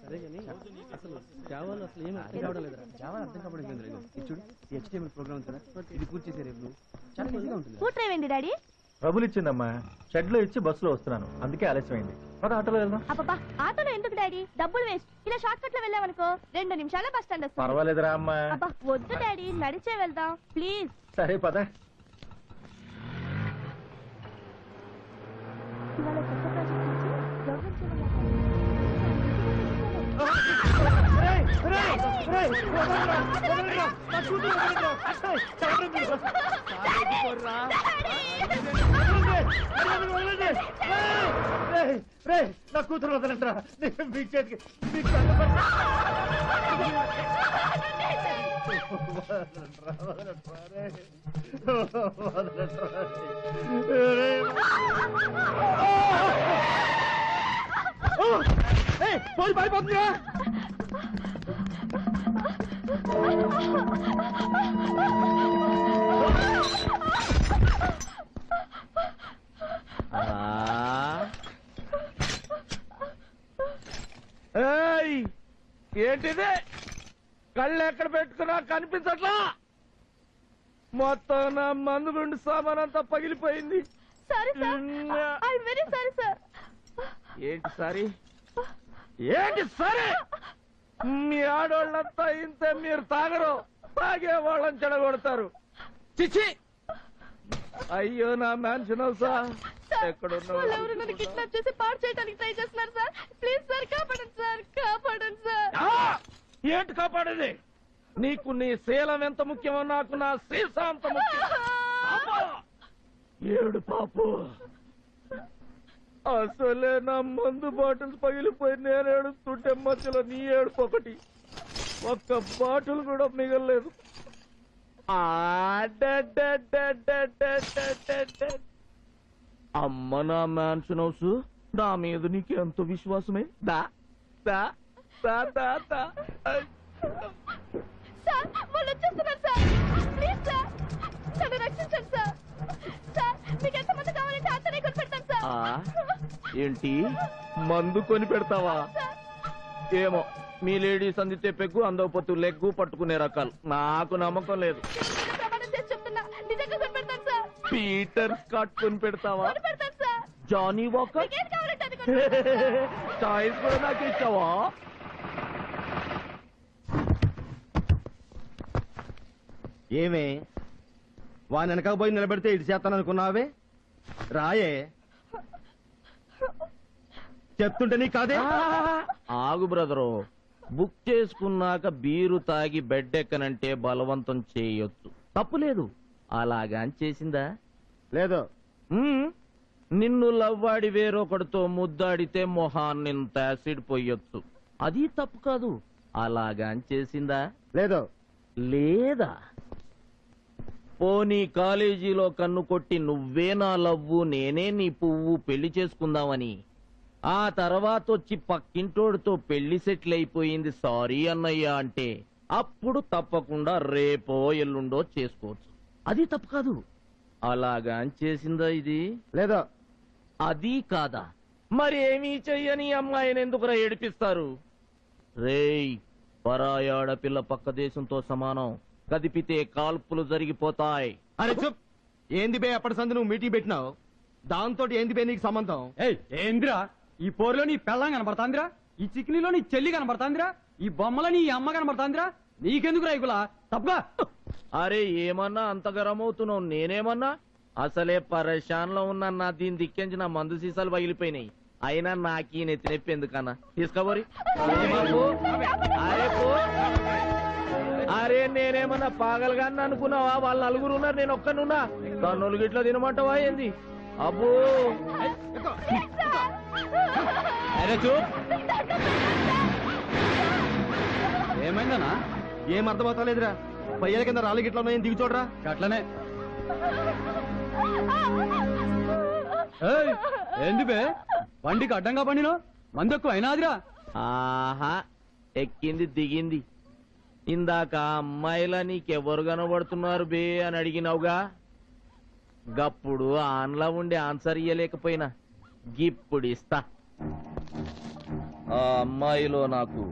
సరే కానీ అసలు జావాలో అసలు ఏమి అర్థం కావడం లేదు. జావా అర్థం కావడం లేదు. చూడు HTML ప్రోగ్రామ్ కదా, ఇది పూర్తి చేసే రేపు చాలా ఈజీగా ఉంటుంది. కూట్రేవండి డాడీ. ట్రబుల్ ఇచ్చిందమ్మా, షెడ్ లో ఇచ్చి బస్సులో వస్తున్నాను, అందుకే ఆలస్యమైంది. పద ఆటోలో వెళ్దాం. అబ్బా ఆటోలో ఎందుకు డాడీ, డబ్బులు వేస్ట్. ఇలా షార్ట్ కట్ లో వెళ్ళామనుకో 2 నిమిషాలే బస్ స్టాండ్ వస్తుంది. పర్వాలేదురా అమ్మా. అబ్బా వద్దు డాడీ, నడిచే వెళ్దాం ప్లీజ్. సరే పద. ఇవాళ కొత్త ప్రాజెక్ట్ నుంచి గవర్నమెంట్ నా కూతురు వదలంటరా, మీ చేతికి పోయి పడిపోతుందిరా. ఏంటిది, కళ్ళు ఎక్కడ పెట్టుకున్నా కనిపించట్లా. మొత్తం నా మందు గుండు సామాన్ అంతా పగిలిపోయింది. ఏంటి సారీ, ఏంటి సరే, మీ ఆడోళ్ళంతా ఇంతే, మీరు తాగరు, తాగే వాళ్ళని చెడగొడతారు. చిచ్చి, అయ్యో నా మ్యాన్షన్ హౌసా ఎవరు నన్ను కిడ్నాప్ చేసి పాడు చేయడానికి ట్రై చేస్తున్నారు సార్. ప్లీజ్ సార్ కాపాడండి సార్, కాపాడండి సార్. ఏంటి కాపాడేది? నీకు నీ శీలం ఎంత ముఖ్యమో నాకు నా సీసా అంత ముఖ్యం. ఏడు పాపు, అసలే నా మందు బాటిల్స్ పగిలిపోయి నేను ఏడుస్తుంటే మధ్యలో నీ ఏడుపు ఒకటి, ఒక్క బాటిల్ కూడా మిగలలేదు. అమ్మ నా మ్యాన్షన్ హౌస్, నా మీద నీకు ఎంతో విశ్వాసమే. దా దా దా దా దా. సార్ వాళ్ళు వచ్చేస్తున్నారు సార్, ప్లీజ్ సార్ నన్ను రక్షించండి సార్. సార్ మీకు ఎంతమంది కావాలంటే అంతనే కొని పెడతాను సార్. ఏంటి మందు కొని పెడతావా? ఏమో, మీ లేడీస్ అందితే పెగ్గు, అందకపోతు లెగ్గు పట్టుకునే రకాలు. నాకు నమ్మకం లేదు. పీటర్ స్కాట్ కొని పెడతావా? జానీ వాకర్ చాయిస్ కూడా నాకు ఇచ్చావా? ఏమే వాని వెనకపోయి నిలబెడితే ఇటు చేస్తాను అనుకున్నావే? రాయే, చెప్తుంటే నీ కాదే. ఆగు బ్రదరు, బుక్ చేసుకున్నాక బీరు తాగి బెడ్ ఎక్కనంటే బలవంతం చేయొచ్చు, తప్పులేదు. అలాగా చేసిందా? లేదు. నిన్ను లవ్వాడి వేరొకడితో ముద్దాడితే మొహాన్నింత యాసిడ్ పోయొచ్చు, అది తప్పు కాదు. అలాగా చేసిందా? లేదు. లేదా? పోనీ కాలేజీలో కన్ను కొట్టి నువ్వే నా లవ్వు నేనే నీ పువ్వు పెళ్లి చేసుకుందామని, ఆ తర్వాత వచ్చి పక్కింటోడితో పెళ్లి సెటిల్ అయిపోయింది సారీ అన్నయ్య అంటే, అప్పుడు తప్పకుండా రేపో ఎల్లుండో చేసుకోవచ్చు, అది తప్పు కాదు. అలాగా చేసిందా ఇది? లేదా. అది కాదా? మరి ఏమీ చెయ్యని అమ్మాయిని ఎందుకురా ఏడిపిస్తారు? రేయ్, పరాయి ఆడపిల్ల పక్క దేశంతో సమానం, కదిపితే కాల్పులు జరిగిపోతాయి. అరే చూప్, ఏంది బే అప్పటి సంది నువ్వు మీటింగ్ పెట్టినావు? దాంతో ఏంది బే నీకు సంబంధం? ఏందిరా, ఈ పోరులో నీ పెళ్ళం కనబడతాందిరా, ఈ చిక్నీలో నీ చెల్లి కనబడతాందిరా, ఈ బొమ్మలో నీ అమ్మ కనబడతాందిరా, నీకెందుకు రైకులా తప్పగా? అరే ఏమన్నా అంత గరమవుతున్నావు? నేనేమన్నా? అసలే పరేషాన్లో ఉన్నా, దీని దిక్కించి నా మందు సీసాలు పగిలిపోయినాయి. అయినా నాకీ నెత్తి నొప్పి ఎందుకన్నా, తీసుకోబోరి. అరే నేనేమన్నా పాగలుగా అనుకున్నావా? వాళ్ళు నలుగురు ఉన్నారు, నేను ఒక్కనున్నా. కన్నులు గిట్లా తినమంటావా ఏంది? అబ్బో ఏమైందనా? ఏం అర్థమవుతలేదురా? పయ్యాల కింద రాళ్ళు గిట్లా ఉన్నాయని దిగి చూడరా. అట్లనే ఏంది బే, బండికి అడ్డంగా పండినో మందెక్కువ అయినాదిరా. ఆహా, ఎక్కింది దిగింది. ఇందాక అమ్మాయిలా నీకెవరు కనబడుతున్నారు బే అని అడిగినావుగా, గప్పుడు ఆన్లా ఉండి ఆన్సర్ ఇయ్యలేకపోయినా గిప్పుడు ఇస్తా. ఆ అమ్మాయిలో నాకు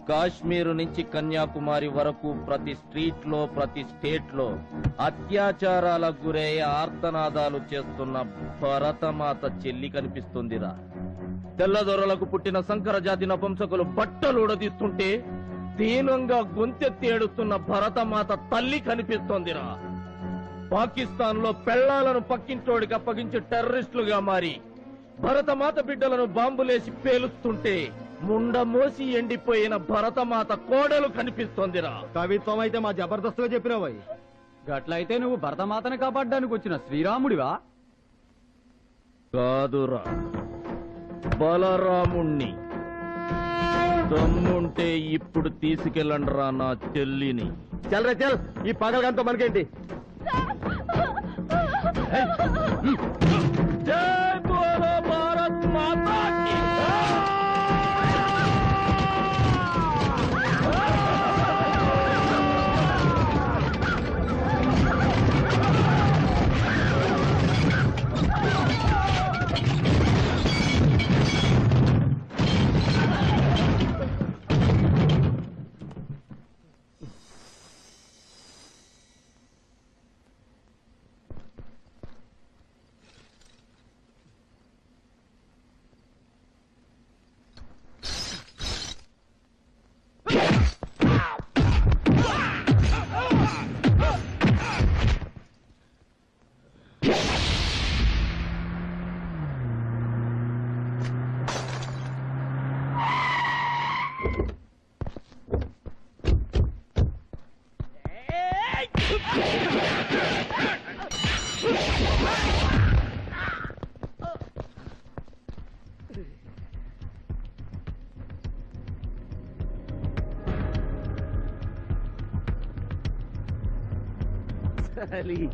కాశ్మీరు నుంచి కన్యాకుమారి వరకు ప్రతి స్ట్రీట్ లో ప్రతి స్టేట్ లో అత్యాచారాలకు గురయ్యే ఆర్తనాదాలు చేస్తున్న భరతమాత చెల్లి కనిపిస్తుందిరా. తెల్లదొరలకు పుట్టిన సంకర జాతి నపుంసకులు బట్టలు ఉడదీస్తుంటే దీనంగా గొంతెత్తి ఏడుస్తున్న భరతమాత తల్లి కనిపిస్తోందిరా. పాకిస్తాన్ లో పెళ్లాలను పక్కింటోడికి అప్పగించి టెర్రరిస్టులుగా మారి భరతమాత బిడ్డలను బాంబులేసి పేలుస్తుంటే ముండ మోసి ఎండిపోయిన భరతమాత కోడలు కనిపిస్తోందిరా. కవిత్వం అయితే మా జబర్దస్తుగా చెప్పినావు. గట్లయితే నువ్వు భరతమాతను కాపాడడానికి వచ్చిన శ్రీరాముడివా? కాదురా, బలరాముణ్ణి. దమ్ముంటే ఇప్పుడు తీసుకెళ్ళండిరా నా చెల్లిని. చల్ రే చల్, ఈ పగలగంతో మనకేంటి? జై బోలో భారత్ మాతా కీ. Ali.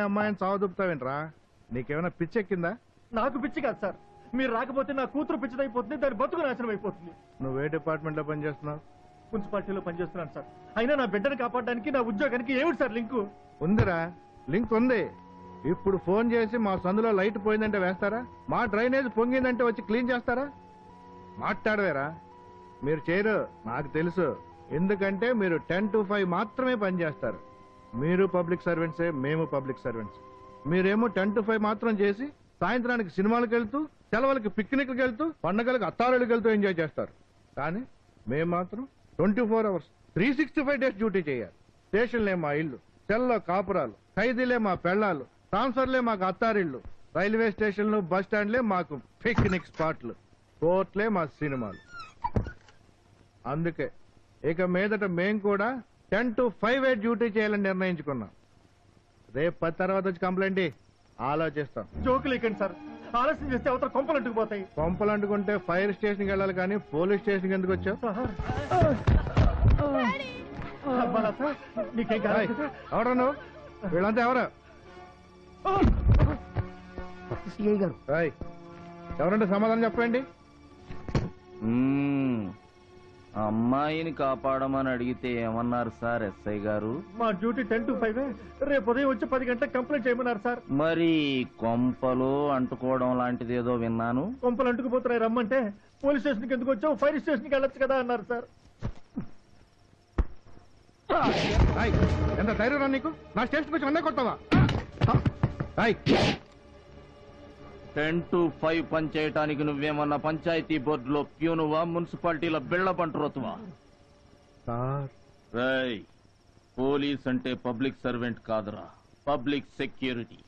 అమ్మాయిని చావదుపుతావేంట్రా? నీకేమైనా పిచ్చెక్కిందా? నాకు పిచ్చి కాదు సార్, మీరు రాకపోతే నా కూతురు పిచ్చిదైపోతుంది, దాని బతుకు నాశనం అయిపోతుంది. నువ్వే డిపార్ట్మెంట్ లో పనిచేస్తున్నావు? మున్సిపాలిటీలో పనిచేస్తున్నాను సార్. అయినా నా బిడ్డను కాపాడడానికి నా ఉద్యోగానికి ఏమిటి సార్ లింకు? ఉందిరా, లింక్ ఉంది. ఇప్పుడు ఫోన్ చేసి మా సందులో లైట్ పోయిందంటే వేస్తారా? మా డ్రైనేజ్ పొంగిందంటే వచ్చి క్లీన్ చేస్తారా? మాట్లాడవేరా? మీరు చేయరు, నాకు తెలుసు. ఎందుకంటే మీరు 10 to 5 మాత్రమే పనిచేస్తారు. మీరు పబ్లిక్ సర్వెంట్సే, మేము పబ్లిక్ సర్వెంట్స్. మీరేమో 10 to 5 మాత్రం చేసి సాయంత్రానికి సినిమాలకు వెళ్తూ, సెలవులకి పిక్నిక్కి వెళ్తూ, పండగలకు అత్తారులకు వెళ్తూ ఎంజాయ్ చేస్తారు. కానీ మేము మాత్రం 24 hours 365 days డ్యూటీ చేయాలి. స్టేషన్లే మా ఇల్లు, సెల్లో కాపురాలు, ఖైదీలే మా పెళ్లాలు, ట్రాన్స్ఫర్లే మాకు అత్తారిళ్ళు, రైల్వే స్టేషన్లు, బస్ స్టాండ్లే మాకు పిక్నిక్ స్పాట్లు, కోర్ట్లే మా సినిమాలు. అందుకే ఇక మీదట మేం కూడా 10 to 5 డ్యూటీ చేయాలని నిర్ణయించుకున్నాం. రేపు 10 తర్వాత వచ్చి కంప్లైంట్ ఆలోచిస్తాం. జోకులు ఇకండి సార్, ఆలస్యం చేస్తే అవతల కొంపలు అంటుకుపోతాయి. పంపలు అంటుకుంటే ఫైర్ స్టేషన్కి వెళ్ళాలి కానీ పోలీస్ స్టేషన్కి ఎందుకు వచ్చావు? అబ్బా, సార్, నీకేం కాదు కదా? ఎవరు నువ్వు? వీళ్ళంతా ఎవరు? ఏయ్, ఎవరంటే సమాధానం చెప్పండి. అమ్మాయిని కాపాడమని అడిగితే ఏమన్నారు సార్ ఎస్ఐ గారు? మా డ్యూటీ 10 to 5. రేపు ఉదయం వచ్చి 10 గంటలకు కంప్లైంట్ చేయమన్నారు సార్. మరి కొంపలు అంటుకోవడం లాంటిది ఏదో విన్నాను. కొంపలు అంటుకుపోతున్నాయి రమ్మంటే పోలీస్ స్టేషన్కి ఎందుకు వచ్చావు, ఫైర్ స్టేషన్కి వెళ్ళొచ్చు కదా అన్నారు సార్. ఏయ్, ఎంత ధైర్యం రా నీకు? నా స్టేషన్కి వచ్చి అన్నీ కొడతావా? 10 to 5 పని చేయటానికి నువ్వేమన్నా పంచాయతీ బోర్డులో ప్యూనువా, మున్సిపాలిటీలో బిళ్ళ పంటరోతువా? సార్, రేయ్, పోలీస్ అంటే పబ్లిక్ సర్వెంట్ కాదురా, పబ్లిక్ సెక్యూరిటీ.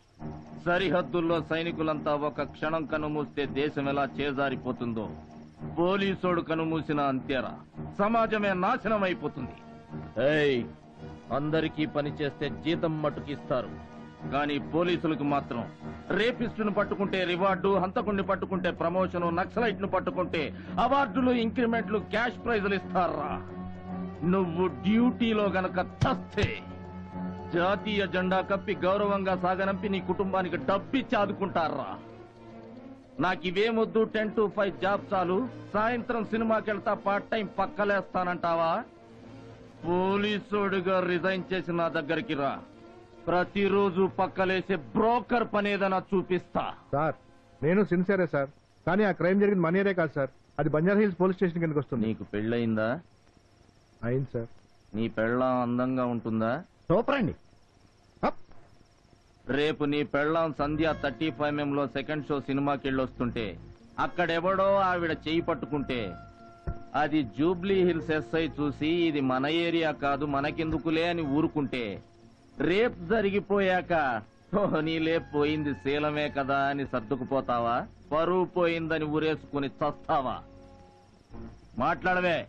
సరిహద్దుల్లో సైనికులంతా ఒక క్షణం కనుమూస్తే దేశం ఎలా చేజారిపోతుందో పోలీసోడు కనుమూసిన అంతేరా, సమాజమే నాశనం అయిపోతుంది. ఏయ్, అందరికీ పని చేస్తే జీతం మట్టుకిస్తారు, కానీ పోలీసులకు మాత్రం రేపిస్టును పట్టుకుంటే రివార్డు, హంతకుణ్ణి పట్టుకుంటే ప్రమోషను, నక్సలైట్ ను పట్టుకుంటే అవార్డులు, ఇంక్రిమెంట్లు, క్యాష్ ప్రైజులు ఇస్తారా. నువ్వు డ్యూటీలో గనక చస్తే జాతీయ జెండా కప్పి గౌరవంగా సాగనంపి నీ కుటుంబానికి డబ్బిచ్చి ఆదుకుంటారా. నాకివేమొద్దు, 10 to 5 జాబ్ చాలు. సాయంత్రం సినిమాకెళ్తా, పార్ట్ టైం పక్కలేస్తానంటావా? పోలీసుడిగా రిజైన్ చేసి నా దగ్గరికి రా, ప్రతిరోజు పక్కలేసే బ్రోకర్ పనేదన్నా చూపిస్తా. సార్, నేను సిన్సియరే సార్, కానీ ఆ క్రైమ్ జరిగింది మన ఏరియా కాదు సార్, అది బంజారా హిల్స్ పోలీస్ స్టేషన్ కిందకి వస్తుంది. నీకు పెళ్ళయిందా? అయింది సార్. నీ పెళ్ళాం అందంగా ఉంటుందా? సూపర్ అండి. రేపు నీ పెళ్ళాం సంధ్య 35mm లో సెకండ్ షో సినిమాకి వెళ్ళొస్తుంటే అక్కడెవడో ఆవిడ చెయ్యి పట్టుకుంటే అది జూబ్లీ హిల్స్ ఎస్ఐ చూసి ఇది మన ఏరియా కాదు, మనకెందుకులే అని ఊరుకుంటే రేప్ జరిగిపోయాక నీలే పోయింది శీలమే కదా అని సర్దుకుపోతావా? పరువు పోయిందని ఊరేసుకుని చస్తావా? మాట్లాడవే.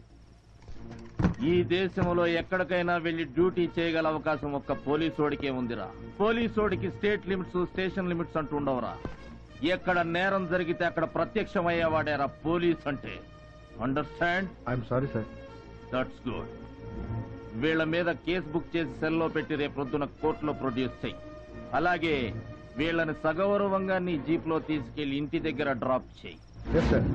ఈ దేశంలో ఎక్కడికైనా వెళ్లి డ్యూటీ చేయగల అవకాశం ఒక్క పోలీసోడికే ఉందిరా. పోలీసోడికి స్టేట్ లిమిట్స్, స్టేషన్ లిమిట్స్ అంటూ ఉండవురా. ఎక్కడ నేరం జరిగితే అక్కడ ప్రత్యక్షమయ్యేవాడేరా పోలీస్ అంటే. Understand? I'm sorry sir. That's good. వీళ్ల మీద కేసు బుక్ చేసి సెల్లో పెట్టి రేపొద్దున కోర్టులో ప్రొడ్యూస్ చెయ్యి. అలాగే వీళ్ళని సగౌరవంగా నీ జీప్ లో తీసుకెళ్లి ఇంటి దగ్గర డ్రాప్ చేయి. Yes sir.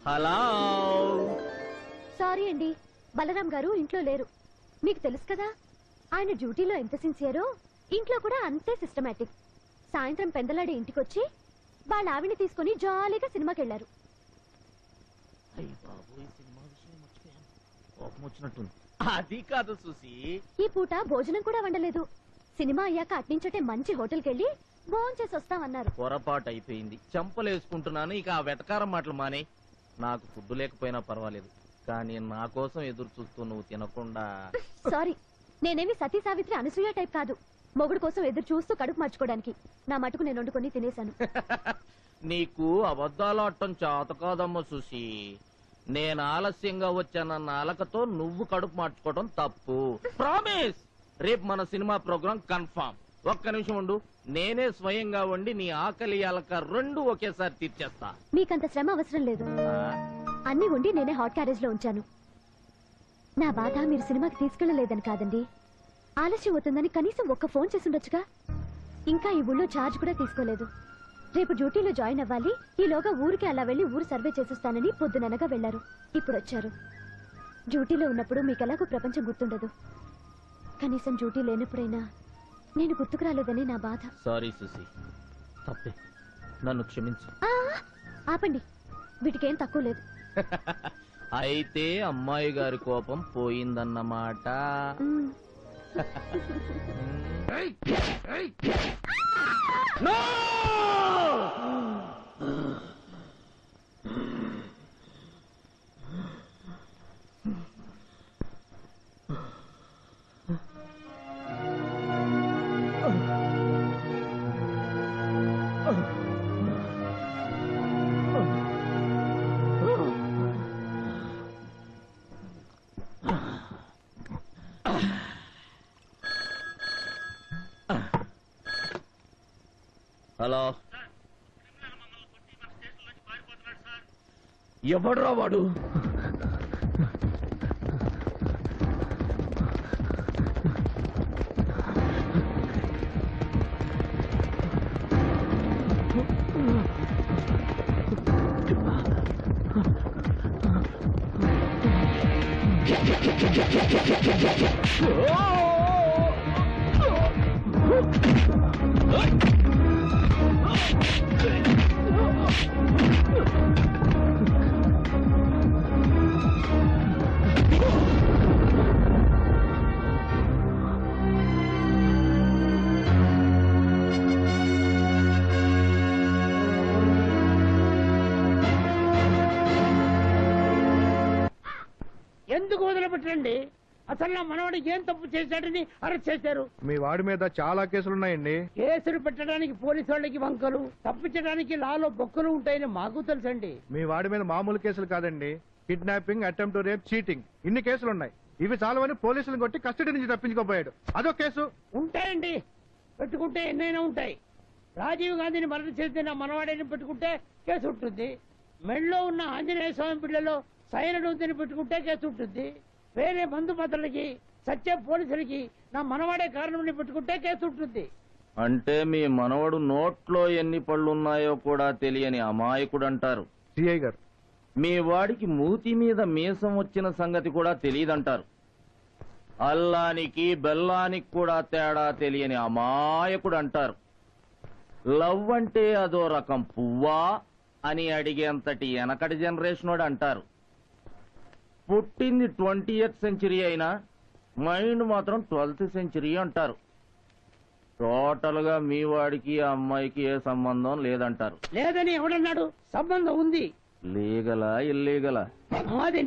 హలో. సారీ అండి, బలరాం గారు ఇంట్లో లేరు. మీకు తెలుసు కదా, ఆయన డ్యూటీలో ఎంత సిన్సియరో ఇంట్లో కూడా అంతే సిస్టమేటిక్. సాయంత్రం పెందలాడే ఇంటికొచ్చి వాళ్ళ ఆవిని తీసుకుని జాలీగా సినిమాకి వెళ్లారు. అది కాదు సుసి, ఈ పూట భోజనం కూడా వండలేదు. సినిమా అయ్యాక అట్నుంచటే మంచి హోటల్కి వెళ్ళి భోంచేసి వస్తామన్నారు. పొరపాటు అయిపోయింది. చెంపలేసుకుంటున్నాను. ఇక ఆ వెటకారం మాటలు మానే. నాకు ఫుడ్ లేకపోయినా పర్వాలేదు, కానీ నా కోసం ఎదురు చూస్తూ నువ్వు తినకుండా. సారీ, నేనేమి సతీ సావిత్రి అనసూయ టైప్ కాదు. మొగుడు కోసం ఎదురు చూస్తూ కడుపు మార్చుకోవడానికి. నా మటుకు నేను వండుకొని తినేశాను. నీకు అబద్ధాలు ఆడటం చేత కాదమ్మ సుసి. నేను ఆలస్యంగా వచ్చానన్న అలకతో నువ్వు కడుపు మార్చుకోవడం తప్పు. ప్రామిస్. రేపు మన సినిమా ప్రోగ్రాం కన్ఫర్మ్. ఒక్క నిమిషం ఉండు, నేనే స్వయంగా వండి నీ ఆకలి అలక రెండు ఒకేసారి తీర్చేస్తా. మీకంత శ్రమ అవసరం లేదు. అన్ని ఉండి నేనే హాట్ క్యారేజ్ లో ఉంచాను. నా బాధ మీరు సినిమాకి తీసుకెళ్లలేదని కాదండి, ఆలస్యం అవుతుందని కనీసం ఒక్క ఫోన్ చేసి ఉండొచ్చుగా. ఇంకా ఈ ఊళ్ళో ఛార్జ్ కూడా తీసుకోలేదు. రేపు డ్యూటీలో జాయిన్ అవ్వాలి. ఈలోగా ఊరికి అలా వెళ్లి ఊరు సర్వే చేసేస్తానని పొద్దుననగా వెళ్లారు. ఇప్పుడు వచ్చారు. డ్యూటీలో ఉన్నప్పుడు మీకెలాగో ప్రపంచం గుర్తుండదు. కనీసం డ్యూటీ లేనప్పుడైనా నేను గుర్తుకు రాలేదని నా బాధ. సారీ సుసి, తప్పే, నన్ను క్షమించు. ఆపండి, వీటికేం తక్కువ లేదు. అయితే అమ్మాయి గారి కోపం పోయిందన్నమాట. హలో, ఎవడ్రా వాడు? ఎందుకు వదిలిపెట్టండి? అసలు నా మనవాడికి ఏం తప్పు చేశాడని అరెస్ట్ చేశారు. మీ వాడి మీద చాలా కేసులున్నాయండి. కేసులు పెట్టడానికి పోలీసు వాళ్ళకి వంకలు, తప్పించడానికి లాలో బొక్కలు ఉంటాయని మాకు తెలుసండి. మీ వాడి మీద మామూలు కేసులు కాదండి, kidnapping, attempt to rape, cheating, ఇన్ని కేసులున్నాయి. ఇవి చాలవని పోలీసులు కొట్టి కస్టడీ నుంచి తప్పించుకోపోయాడు. అదో కేసు. ఉంటాయండి, పెట్టుకుంటే ఎన్నైనా ఉంటాయి. రాజీవ్ గాంధీని మరణం చేస్తే నా మనవాడిని పెట్టుకుంటే కేసు ఉంటుంది. మెడలో ఉన్న ఆంజనేయ స్వామి పిల్లలో సైరడుని పెట్టుకుంటే కేసు ఉంటుంది. వేరే మందు పత్రులకి సత్య పోలీసులకి నా మనవాడే కారణం పెట్టుకుంటే కేసు ఉంటుంది. అంటే మీ మనవడు నోట్లో ఎన్ని పళ్ళున్నాయో కూడా తెలియని అమాయకుడు అంటారు. సిఐ గారు, మీ వాడికి మూతి మీద మీసం వచ్చిన సంగతి కూడా తెలియదంటారు. అల్లానికి బెల్లానికి కూడా తేడా తెలియని అమాయకుడు అంటారు. లవ్ అంటే అదో రకం పువ్వా అని అడిగేంతటి వెనకటి జనరేషన్ అంటారు. పుట్టింది 20th సెంచరీ అయినా మైండ్ మాత్రం 12th సెంచరీ అంటారు. టోటల్ గా మీ వాడికి ఆ అమ్మాయికి ఏ సంబంధం లేదంటారు. లేదని ఎవడన్నాడు? సంబంధం ఉంది. లీగలా ఇల్లీగలా? మాది